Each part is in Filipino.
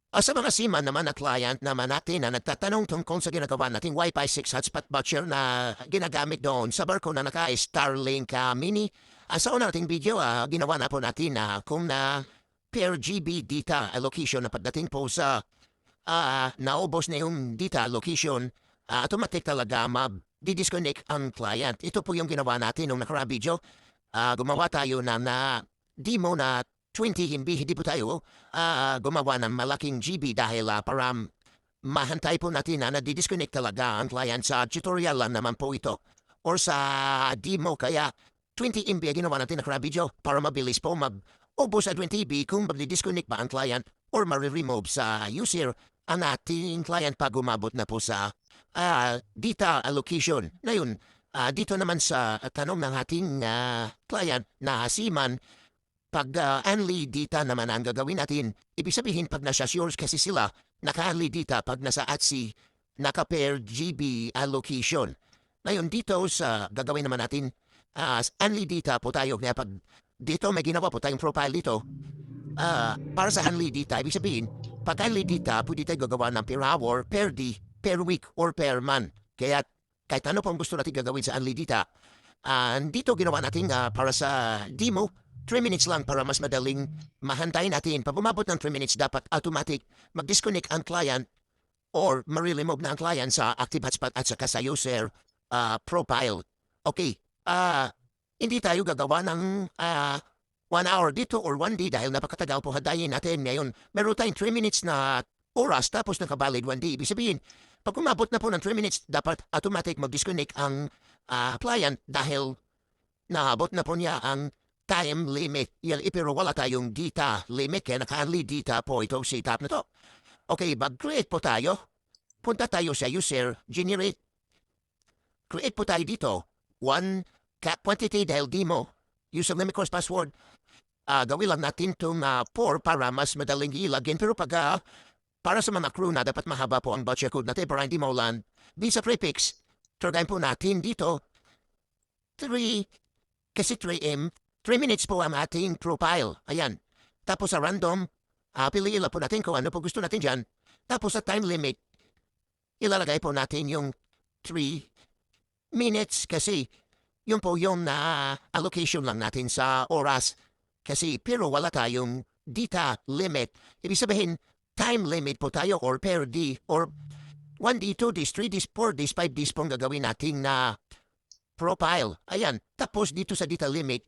Sa mga seaman naman na client naman natin na nagtatanong tungkol sa ginagawa nating Wi-Fi 6 hotspot voucher na ginagamit doon sa barko na naka-Starlink Mini. Sa una nating video, ginawa na po natin na kung na per GB data allocation na pagdating po sa naubos na yung data allocation, automatic talaga di-disconnect ang client. Ito po yung ginawa natin nung nakaraang video. Gumawa tayo na demo na 20 MB, hindi po tayo gumawa ng malaking GB dahil para mahantay po natin na di-disconnect talaga ang client. Sa tutorial lang naman po ito or sa demo, kaya 20 MB ginawa natin nakaraang video para mabilis po mag-ubos sa 20 MB kung mag-disconnect ba ang client or ma-remove sa user ang ating client pag umabot na po sa data allocation. Ngayon, dito naman sa tanong ng ating client na seaman, pag only data naman ang gagawin natin, ibig sabihin pag nasa Shores kasi sila, naka-only data pag nasa at sea, naka-per GB allocation. Ngayon dito sa gagawin naman natin, only data po tayo. Kaya pag dito may ginawa po tayong profile dito, para sa only data, ibig sabihin, pag only data, pwede tayo gagawa ng per hour, per day, per week, or per month. Kaya kahit ano pong gusto natin gagawin sa only data, dito ginawa natin para sa demo, 3 minutes lang para mas madaling mahantay natin. Pag umabot ng 3 minutes, dapat automatic mag-disconnect ang client or ma-remove na ang client sa active hotspot at saka sa user profile. Okay, hindi tayo gagawa ng 1 hour dito or 1 day dahil napakatagal po hadayin natin. Ngayon, meron tayong 3 minutes na oras tapos nakabalid 1 day. Ibig sabihin, pag umabot na po ng 3 minutes, dapat automatic mag-disconnect ang client dahil naabot na po niya ang time limit. Pero wala tayong data limit kaya naka-only data po itong setup na to. Okay, mag-create po tayo. Punta tayo sa user, generate. Create po tayo dito. One quantity dahil demo. Username, course, password. Gawin lang natin itong 4 para mas madaling ilagin. Pero pag para sa mga crew na dapat mahaba po ang voucher code natin para hindi maulan. Di sa prefix, try po natin dito 3 kasi 3M. 3 minutes po ang ating profile. Ayan. Tapos sa random, piliin lang po natin kung ano po gusto natin dyan. Tapos sa time limit, ilalagay po natin yung 3 minutes kasi yun po yung allocation lang natin sa oras. Kasi pero wala tayong data limit. Ibig sabihin, time limit po tayo or per day or 1 day, 2 days, 3 days, 4 days, 5 days pong gagawin natin na profile. Ayan. Tapos dito sa data limit,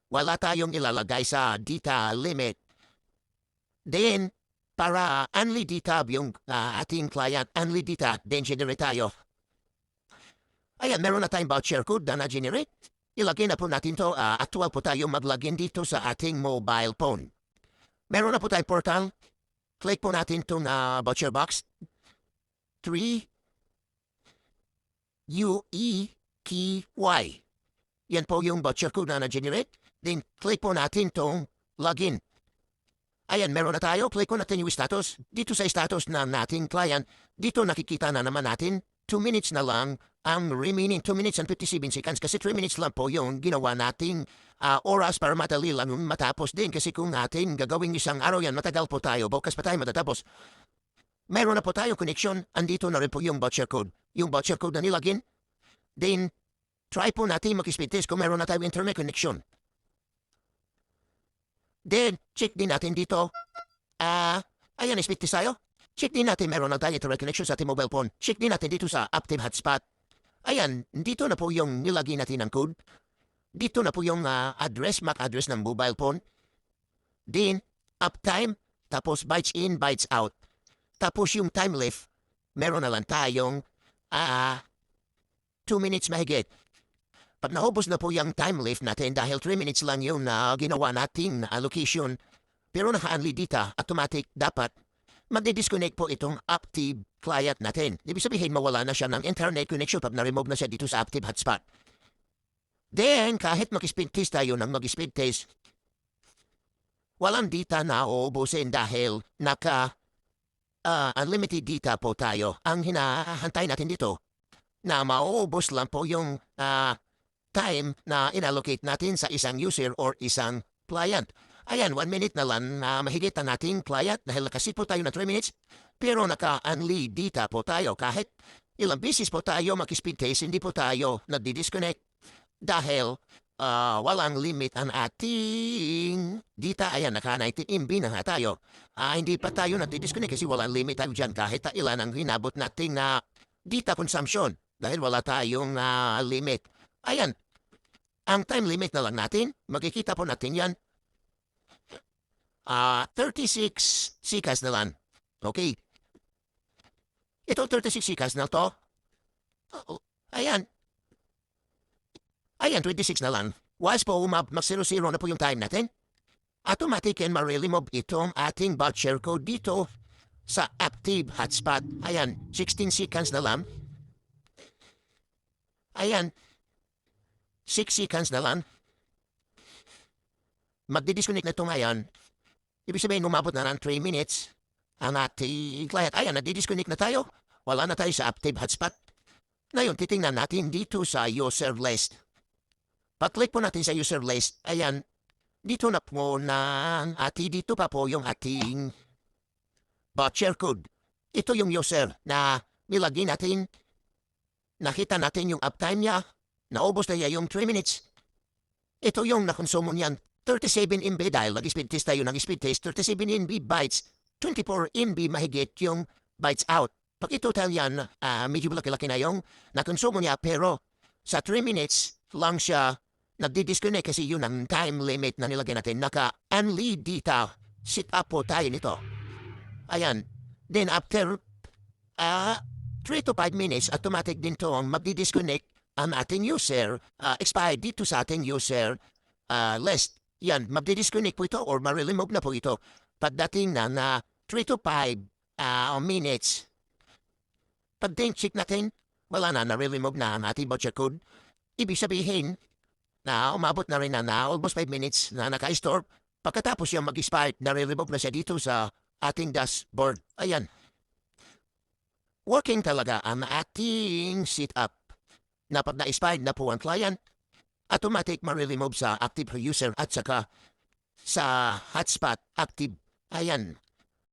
wala tayong ilalagay sa data limit. Then, para only data yung ating client, only data, then generate tayo. Ayan, meron na tayong voucher code na na-generate. Ilagay na po natin to. Actual po tayo mag-login dito sa ating mobile phone. Meron na po tayong portal. Click po natin itong voucher box. 3 UEKY. Yan po yung voucher code na na-generate. Then, click po natin itong login. Ayan, meron na tayo. Click po natin yung status. Dito sa status na nating client, dito nakikita na naman natin 2 minutes na lang ang remaining 2 minutes and 57 seconds kasi 3 minutes lang po yung ginawa nating oras para madali lang matapos din kasi kung natin gagawin isang araw yan, matagal po tayo. Bukas pa tayo matatapos. Meron na po tayo connection. Andito na rin po yung voucher code. Yung voucher code na nilagin. Then, try po natin mag-speed test kung meron na tayong internet connection. Then, check din natin dito. Ayan, speed test tayo. Check din natin meron na tayo internet connection sa ating mobile phone. Check din natin dito sa active hotspot. Ayan, dito na po yung nilagay natin ng code. Dito na po yung address, MAC address ng mobile phone. Then, uptime, tapos bytes in, bytes out. Tapos yung time left, meron na lang tayong 2 minutes mahigit. Pag naubos na po yung time left natin dahil 3 minutes lang yung ginawa nating allocation, pero naka-only data, automatic dapat magdi-disconnect po itong active client natin. Ibig sabihin mawala na siya ng internet connection pag na-remove na siya dito sa active hotspot. Then, kahit mag-speed test tayo ng mag-speed test, walang data na uubusin dahil unlimited data po tayo. Ang hinahantay natin dito na mauubos lang po yung time na inallocate natin sa isang user or isang client. Ayan, 1 minute na lang na mahigit ang ating client dahil nakasit po tayo na 3 minutes. Pero naka-unlead data po tayo kahit ilang beses po tayo mag-speed test, hindi po tayo nagdi-disconnect dahil walang limit ang ating data. Ayan, naka-19 MB na nga tayo. Hindi pa tayo nagdi-disconnect kasi walang limit tayo dyan kahit ilan ang hinabot nating na data consumption dahil wala tayong limit. Ayan, ang time limit na lang natin, makikita po natin yan. 36 seconds na lang. Okay. Ito 36 seconds na to. Ayan. Ayan, 26 na lang. Once po mag-0-0 na po yung time natin, automatic and ma-remove itong ating voucher code dito sa active hotspot. Ayan, 16 seconds na lang. Ayan, 6 seconds na lang. Magdi-disconnect na ito ngayon. Ibig sabihin, umabot na ng 3 minutes ang ating client. Ayan, nadi-disconnect na tayo. Wala na tayo sa active hotspot. Ngayon, titingnan natin dito sa user list. Pag-click po natin sa user list, ayan, dito na po dito pa po yung ating voucher code. Ito yung user na nilagay natin. Nakita natin yung uptime niya. Naubos na niya yung 3 minutes. Ito yung nakonsumo niyan. 37 MB dahil nag-speed test tayo ng speed test. 37 MB bytes. 24 MB mahigit yung bytes out. Pag itotal yan, medyo malaki-laki na yung nakonsumo niya pero sa 3 minutes lang siya nagdi-disconnect kasi yun ang time limit na nilagay natin. Naka-unlead data. Sit up po tayo nito. Ayan. Then after 3 to 5 minutes, automatic din to ang magdi-disconnect ang ating user. Expired dito sa ating user list. Yan, magdi-disconnect po ito or ma-remove na po ito. Pagdating na 3 to 5 minutes, pag-check natin, wala na-remove na ang ating voucher code. Ibig sabihin, na umabot na rin na almost 5 minutes na naka-store. Pagkatapos yung mag-expired, na-remove na siya dito sa ating dashboard. Ayan. Working talaga ang ating setup. Na pag na-expired na po ang client, automatic ma-remove sa active user at saka sa hotspot active. Ayan.